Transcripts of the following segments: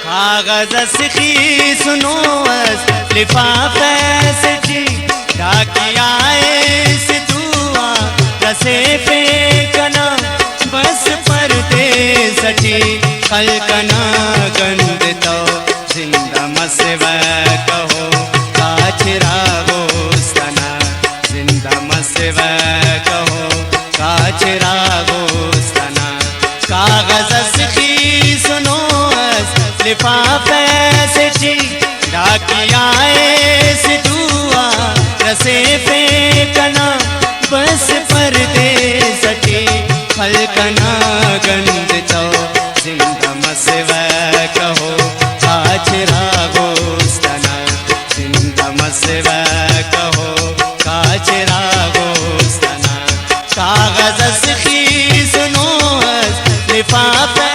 कागज सखी सुनो लिफाफे से जी डाकिया से दुआ रसे फेंकना बस पर्दे सटी खलकना गंद तो जिंदा मसव कहो काचरा गोस्तना जिंदा मसव कहो काचरा गोस्तना कागज सखी सुनो लिफाफे से जी डाकिया से दुआ रसे फेंकना बस पर्दे सटी खलकना गंद तो जिंदा मसव कहो काचरा गोस्तना जिंदा मसव कहो काचरा गोस्तना कागज सखी सुनो लिफाफे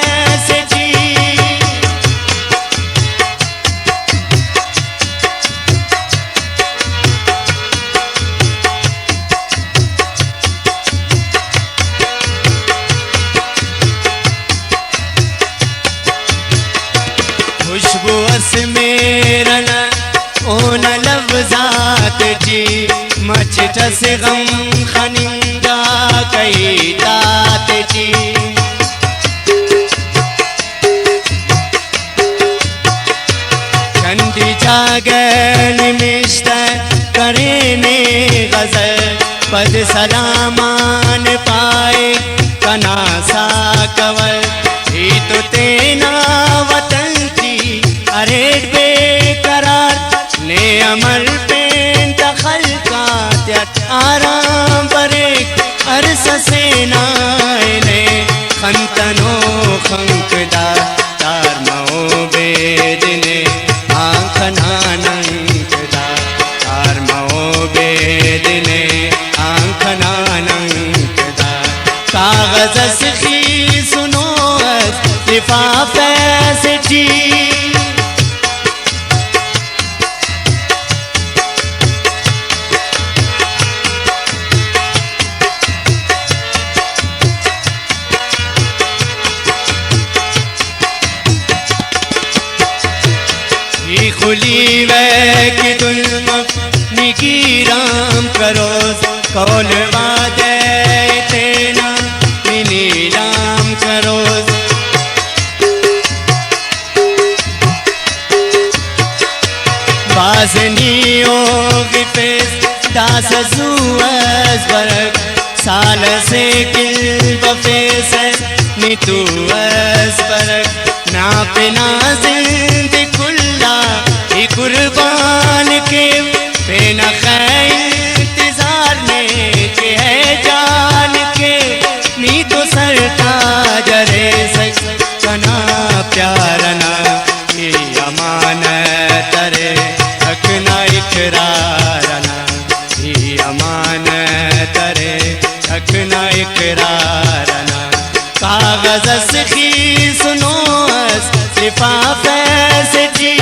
से जी खुशबू मेरा न ओन लफ्जात जी मचट से गम खनिंगा कई तात जी चंदी जागन मिश्त करे ने गजल पद सलामान पाए कना सा कवल ही तो तेना वतन अरे बेकरार ने अमल पे दखल का त्याग आराम परे अरस से नायने खंतनो खंकदा तार मओ बेदने आंखना नंकदा तार मओ बेदने आंखना नंकदा कागज सखी सुनो लिफाफे से जी खुली वे कि तुम निकीराम करो कौल वादे तेना नीलाम करो बाजनियो गिफेस दास जुअस बरक साल से किल बफेस नितुअस बरक ना पिना जिंद कुल्ला कुर्बान के बेना इंतजार ने के है जान के नी तो सरता जरे सकना प्यारना ये अमान तरे रखना इकरारना ये अमान तरे रखना इकरारना कागज सखी सुनो लिफाफे से जी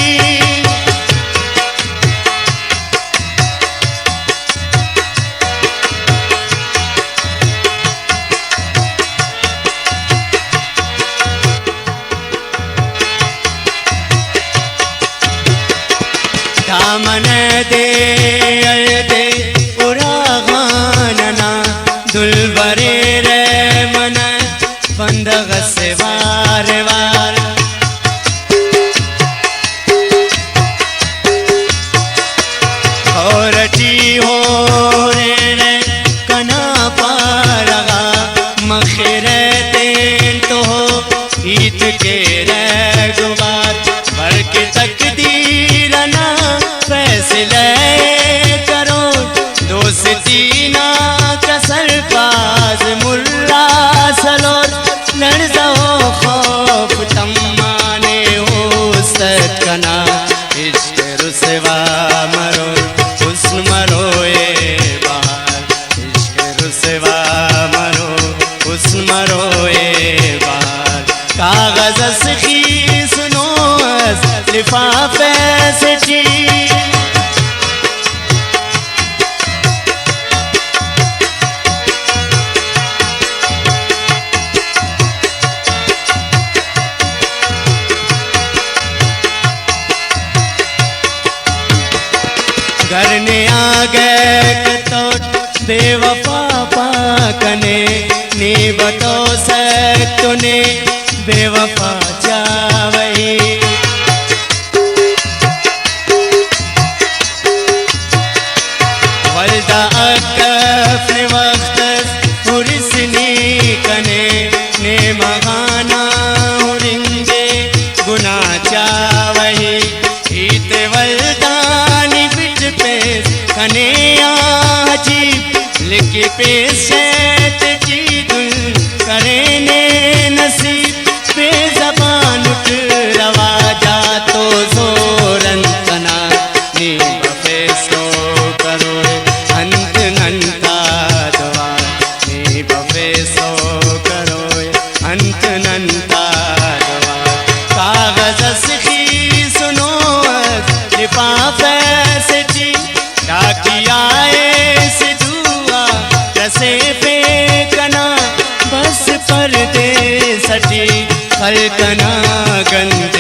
दामन दे उरागानना दुलबरे रे मन बंदग से वार वार औरटी हो रे कना पारगा मखरे तेन तो ईद के रे गुबार भर के तकदीर ना फैसले करो दोस्ती ना कसर बाज मुल्ला सलोर लड़ जाओ खौफ तम्माने हो सकना इश्क रुसवा मरो हुस्न मरो ये बार इश्क रुसवा मरो हुस्न मरो ये बार कागज सखी सुनो लिफाफे से जी गए तो बेवफा पाकने नी बतो सतुने बेवफा जावही वल्दा अकफने वक्त हुरिसनी कने ने मगाना हुरिंगे गुना चावही इत वल्दानी बिच पे कने लिखी पेशेत की दुल करे ने नसीब पे जबान उठ रवा जा तो जोरन तना नी बफे सो करो अंत नंता दुआ नी बफे सो करो अंत नंता दुआ कागज सखी सुनो लिफाफे से जी डाकिया से फेंकना बस पर्दे सटी फलकना गंद